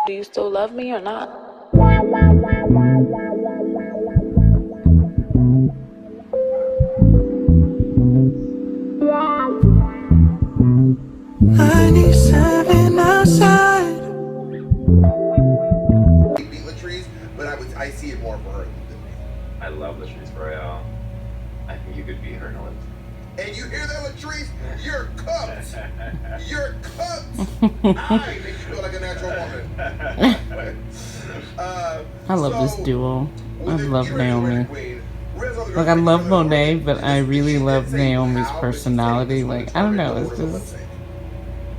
Do you still love me or not? I need 7 outside. Beat Latrice, but I see it more for her than me. I love Latrice Royale. I think you could beat her in a lip. And you hear that, Latrice? You're cooked. You're cooked. I make you feel like a natural woman. I love this duo. I love Naomi. Like, I love Monet, but I really love Naomi's personality. Like, I don't know, it's just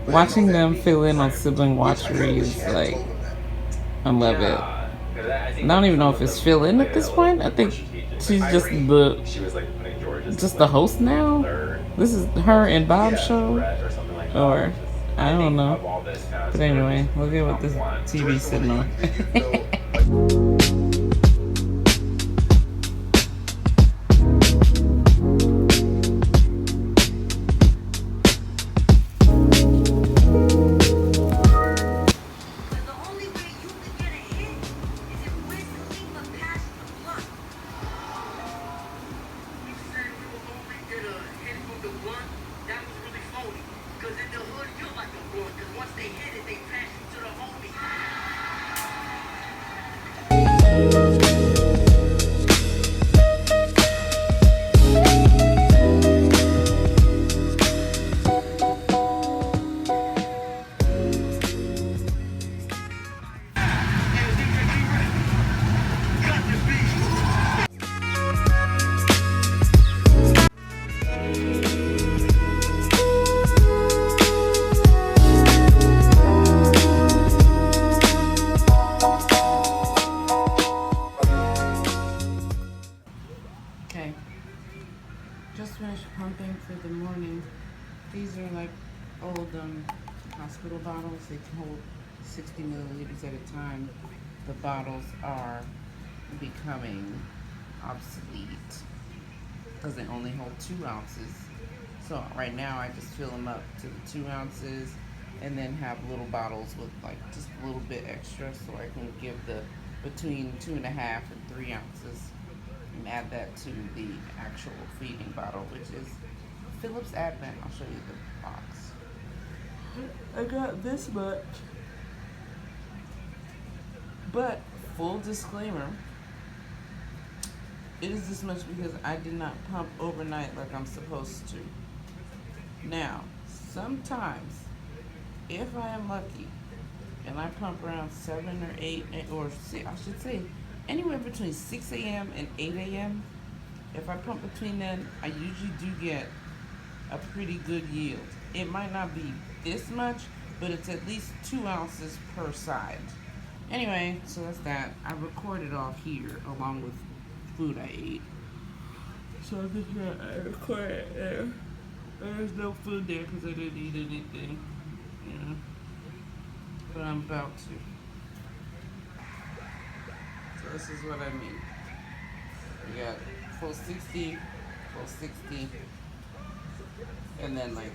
watching them fill in on sibling watchery is like, I love it. I don't even know if it's fill in at this point. I think she's just the host now. This is her and Bob's show, or I don't know. But anyway, look at what this TV's sitting on. Okay, just finished pumping for the morning. These are like old hospital bottles. They hold 60 milliliters at a time. The bottles are becoming obsolete because they only hold 2 ounces. So right now I just fill them up to the 2 ounces and then have little bottles with like just a little bit extra so I can give the between 2.5 and 3 ounces and add that to the actual feeding bottle, which is Philips Advent. I'll show you the box. I got this much. But full disclaimer, it is this much because I did not pump overnight like I'm supposed to. Now, sometimes, if I am lucky, and I pump around 7 or 8, or I should say, anywhere between 6 a.m. and 8 a.m., if I pump between then, I usually do get a pretty good yield. It might not be this much, but it's at least 2 ounces per side. Anyway, so that's that. I recorded all here along with food I ate. So I'm just gonna record it there. There's no food there because I didn't eat anything. Yeah. But I'm about to. So this is what I mean. We got full 60, and then like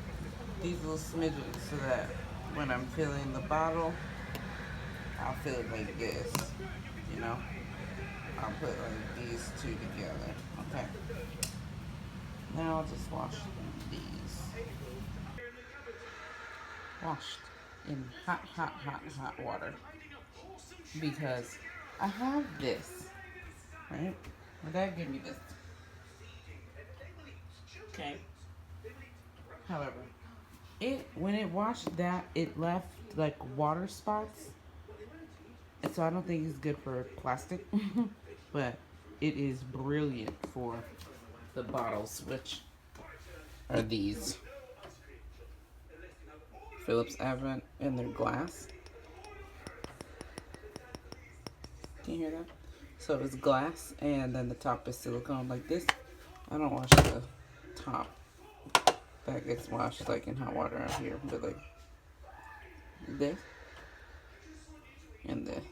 these little smidgens so that when I'm filling the bottle, I'll fill it like this, you know? I'll put like these two together, okay? Now I'll just wash these. Washed in hot water. Because I have this, right? My dad gave me this. Okay. However, when it washed that, it left like water spots. And so I don't think it's good for plastic, but it is brilliant for the bottles, which are these. Philips Advent, and they're glass. Can you hear that? So it's glass, and then the top is silicone like this. I don't wash the top. That gets washed like in hot water out here, but like this and this.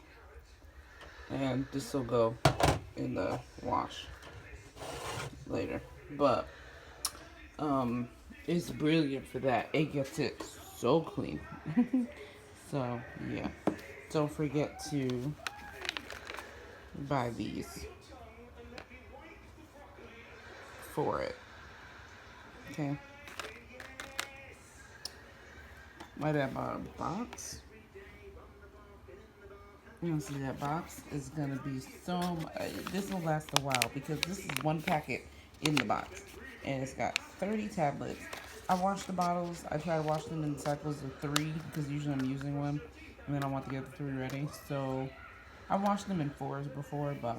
And this will go in the wash later. But it's brilliant for that. It gets it so clean. So yeah. don't forget to buy these for it. Okay. Why did I buy a box? You want to see that box is gonna be so. This will last a while because this is one packet in the box, and it's got 30 tablets. I wash the bottles. I try to wash them in cycles of 3 because usually I'm using one, and then I want to get the 3 ready. So I washed them in 4s before, but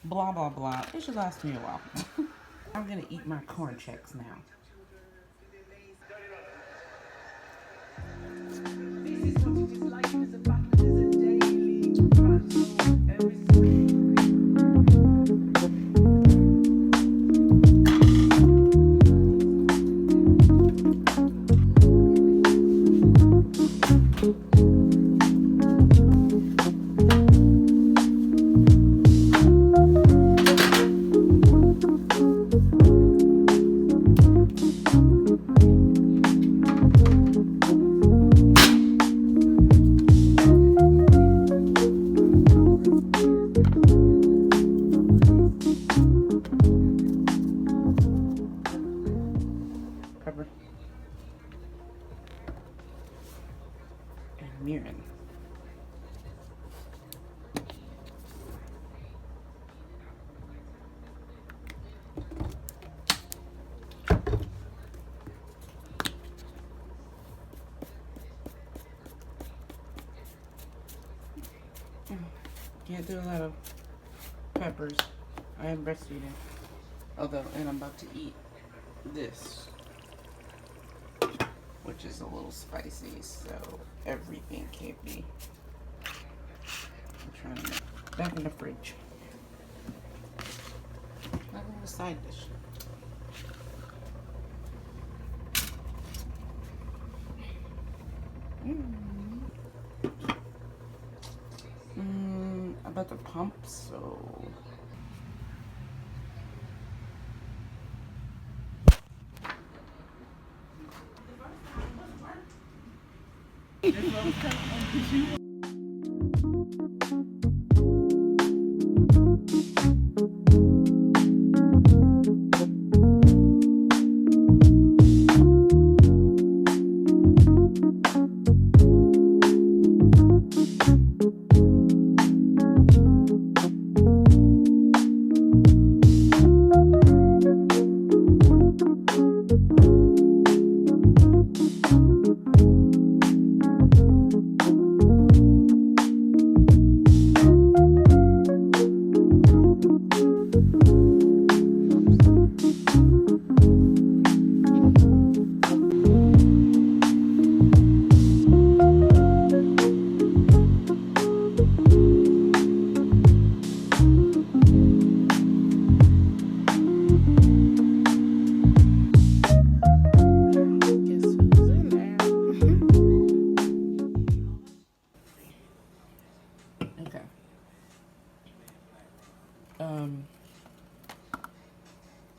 blah blah blah. It should last me a while. I'm gonna eat my corn checks now. Pepper and mirin. Can't do a lot of peppers. I am breastfeeding. Although, and I'm about to eat this, which is a little spicy, so everything can't be. I'm trying to make back in the fridge. Back on the side dish. About the pump, so. Okay.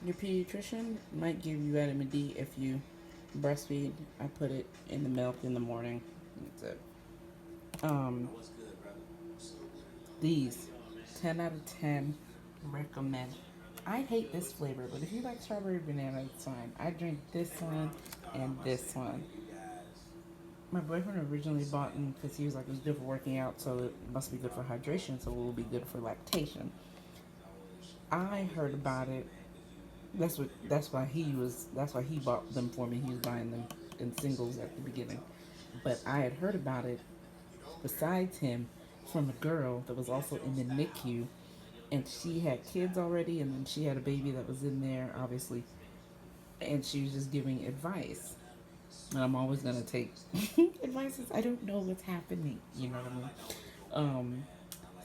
Your pediatrician might give you vitamin D if you breastfeed. I put it in the milk in the morning. That's it. These 10 out of 10 recommend. I hate this flavor, but if you like strawberry banana, it's fine. I drink this one and this one. My boyfriend originally bought them because he was like, it was good for working out, so it must be good for hydration, so it will be good for lactation. I heard about it. That's why he bought them for me. He was buying them in singles at the beginning. But I had heard about it besides him from a girl that was also in the NICU, and she had kids already, and then she had a baby that was in there, obviously, and she was just giving advice. And I'm always gonna take advice. I don't know what's happening. You know what I mean?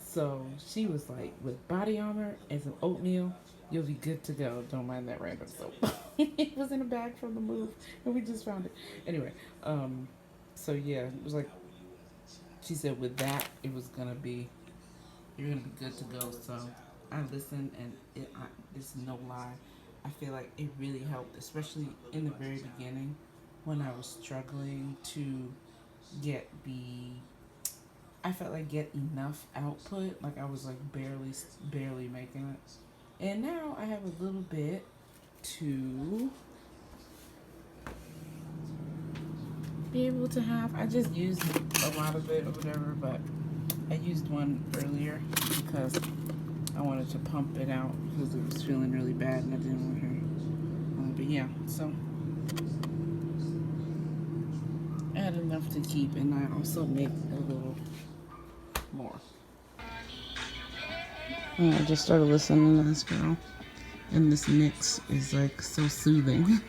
So she was like, with body armor and some oatmeal, you'll be good to go. Don't mind that random soap. It was in a bag from the move, and we just found it. Anyway, so yeah, it was like she said with that, it was gonna be, you're gonna be good to go. So I listened, and this is no lie. I feel like it really helped, especially in the very beginning when I was struggling to get enough output. Like I was like barely making it, and now I have a little bit to be able to have. I just used a lot of it or whatever, but I used one earlier because I wanted to pump it out because it was feeling really bad and I didn't want her. But yeah, so I had enough to keep, and I also make a little more. I just started listening to this girl, and this mix is like so soothing.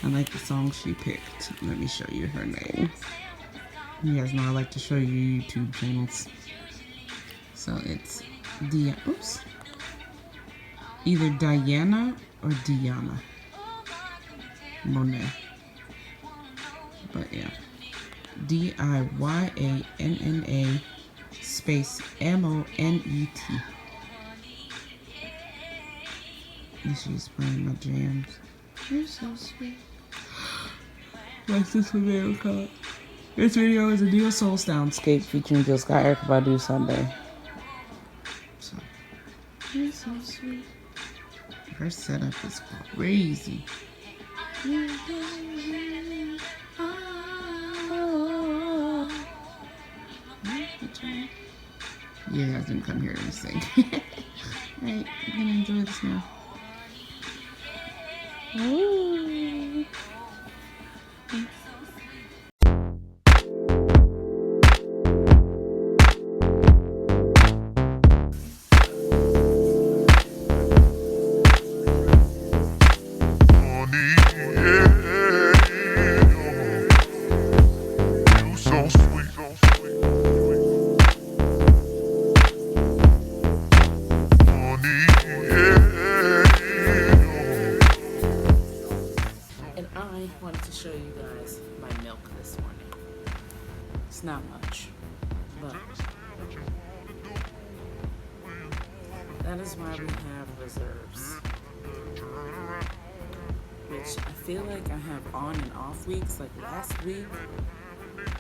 I like the song she picked. Let me show you her name. You guys know I like to show you YouTube channels. So it's either Diana or Diana Monet. But yeah, Diyanna space Monet. And she's playing my jams. You're so sweet. My sister America. This video is a Neo Soul Soundscape featuring Jill Scott, Erykah Badu, Sunday. So, you're so sweet. Her setup is crazy. You guys didn't come here to sing. Alright, I'm gonna enjoy this now. Ooh. Not much, but that is why we have reserves, which I feel like I have on and off weeks. Like last week,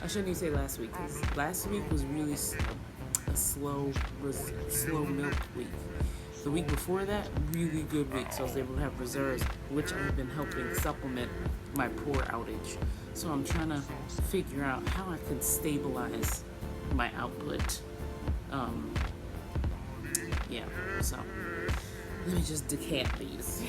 I shouldn't even say last week, because last week was really a slow milk week. The week before that, really good week, so I was able to have reserves, which I've been helping supplement my poor outage. So I'm trying to figure out how I can stabilize my output. Yeah, so let me just decant these.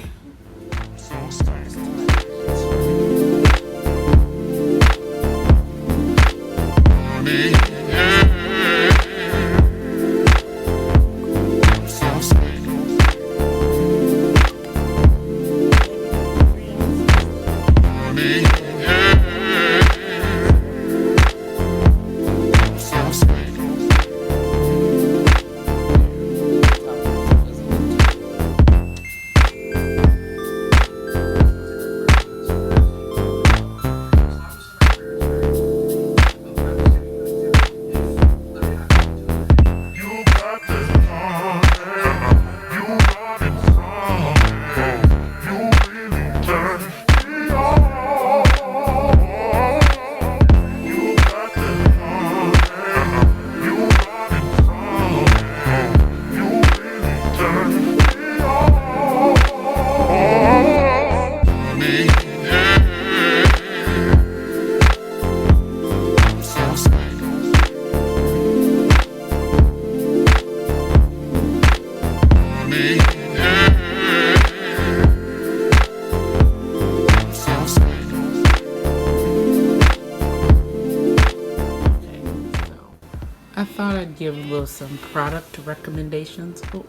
Give a little some product recommendations. There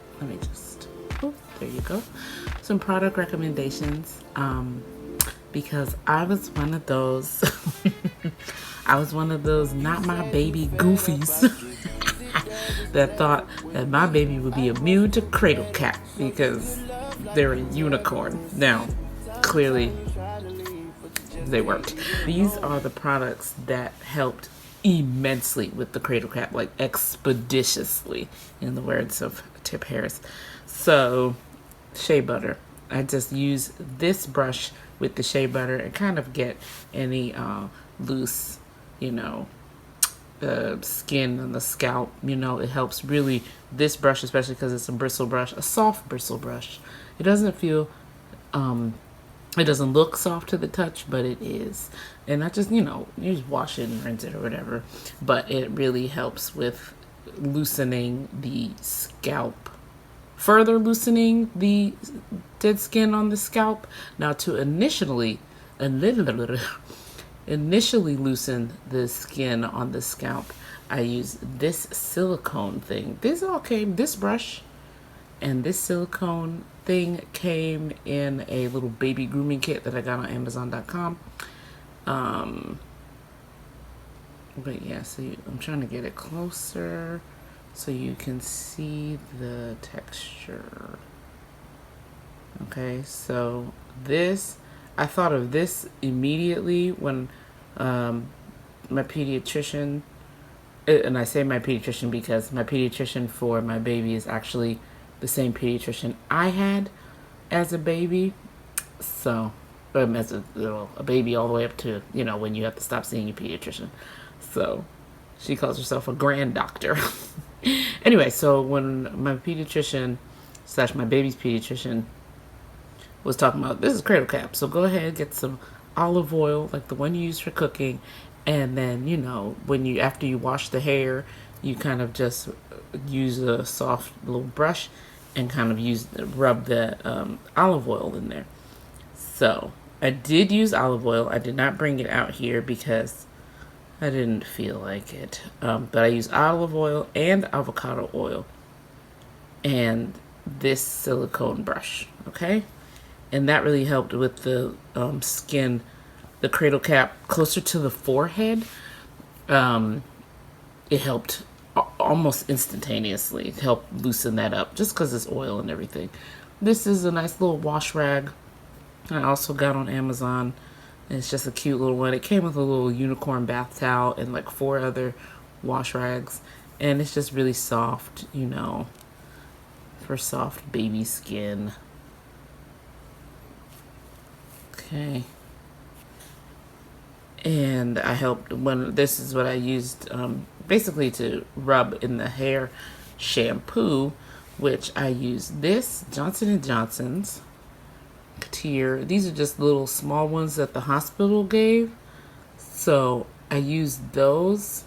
you go. Some product recommendations. Because I was one of those not my baby goofies that thought that my baby would be immune to Cradle Cap because they're a unicorn. Now, clearly they weren't. These are the products that helped immensely with the Cradle Cap, like expeditiously, in the words of Tip Harris. So, shea butter. I just use this brush with the shea butter and kind of get any loose you know, skin on the scalp. You know, it helps really, this brush, especially because it's a bristle brush, a soft bristle brush. It doesn't feel, it doesn't look soft to the touch, but it is. And not just, you know, you just wash it and rinse it or whatever, but it really helps with loosening the scalp, further loosening the dead skin on the scalp. Now, to initially loosen the skin on the scalp, I use this silicone thing. This brush and this silicone thing came in a little baby grooming kit that I got on Amazon.com. But yeah, so I'm trying to get it closer so you can see the texture. Okay, so this, I thought of this immediately when my pediatrician, and I say my pediatrician because my pediatrician for my baby is actually the same pediatrician I had as a baby. So, as a baby all the way up to, you know, when you have to stop seeing your pediatrician. So, she calls herself a grand doctor. Anyway, so when my pediatrician / my baby's pediatrician was talking about, this is Cradle Cap, so go ahead, get some olive oil, like the one you use for cooking, and then, you know, after you wash the hair, you kind of just use a soft little brush and kind of rub the olive oil in there. So I did use olive oil. I did not bring it out here because I didn't feel like it. But I used olive oil and avocado oil and this silicone brush, okay? And that really helped with the skin, the Cradle Cap closer to the forehead. It helped almost instantaneously. It helped loosen that up just because it's oil and everything. This is a nice little wash rag I also got on Amazon. It's just a cute little one. It came with a little unicorn bath towel and like 4 other wash rags. And it's just really soft, you know, for soft baby skin. Okay. And I helped this is what I used basically to rub in the hair shampoo, which I used this Johnson & Johnson's Couture. These are just little small ones that the hospital gave. So I used those.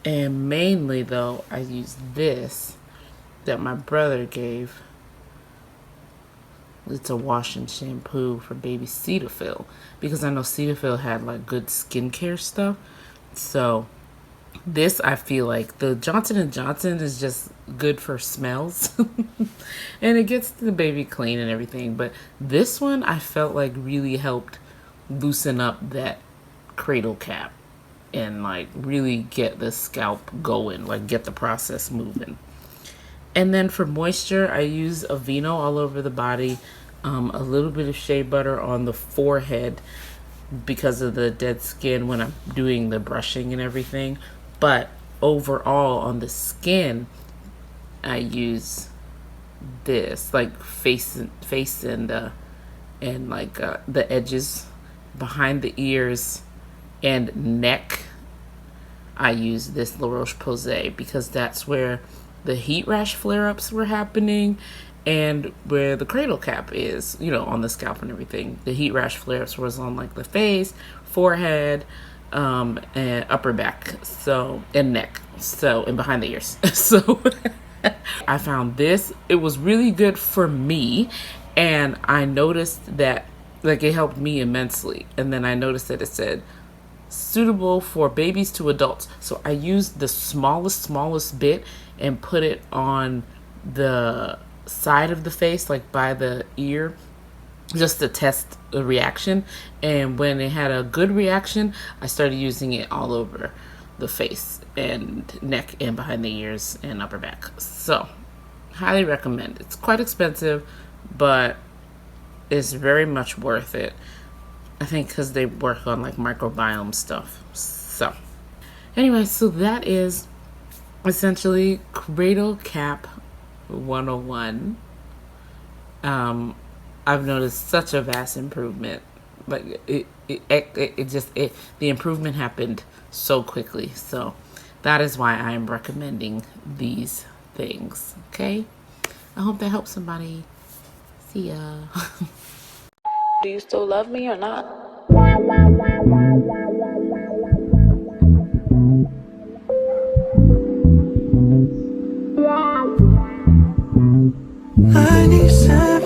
And mainly though, I used this that my brother gave. It's a wash and shampoo for baby Cetaphil, because I know Cetaphil had like good skincare stuff. So this, I feel like the Johnson & Johnson is just good for smells and it gets the baby clean and everything. But this one I felt like really helped loosen up that Cradle Cap and like really get the scalp going, like get the process moving. And then for moisture, I use Aveeno all over the body, a little bit of shea butter on the forehead because of the dead skin when I'm doing the brushing and everything. But overall on the skin, I use this, like face and like the edges behind the ears and neck. I use this La Roche-Posay because that's where the heat rash flare-ups were happening and where the Cradle Cap is, you know, on the scalp and everything. The heat rash flare-ups was on like the face, forehead, and upper back, so, and neck, so, and behind the ears. So I found this, it was really good for me, and I noticed that like it helped me immensely. And then I noticed that it said suitable for babies to adults. So I used the smallest bit and put it on the side of the face, like by the ear, just to test the reaction. And when it had a good reaction, I started using it all over the face and neck and behind the ears and upper back. So highly recommend. It's quite expensive, but it's very much worth it. I think because they work on like microbiome stuff. So anyway, so that is essentially Cradle Cap 101. I've noticed such a vast improvement. Like it the improvement happened so quickly. So that is why I am recommending these things. Okay, I hope that helps somebody. See ya. Do you still love me or not? I need 7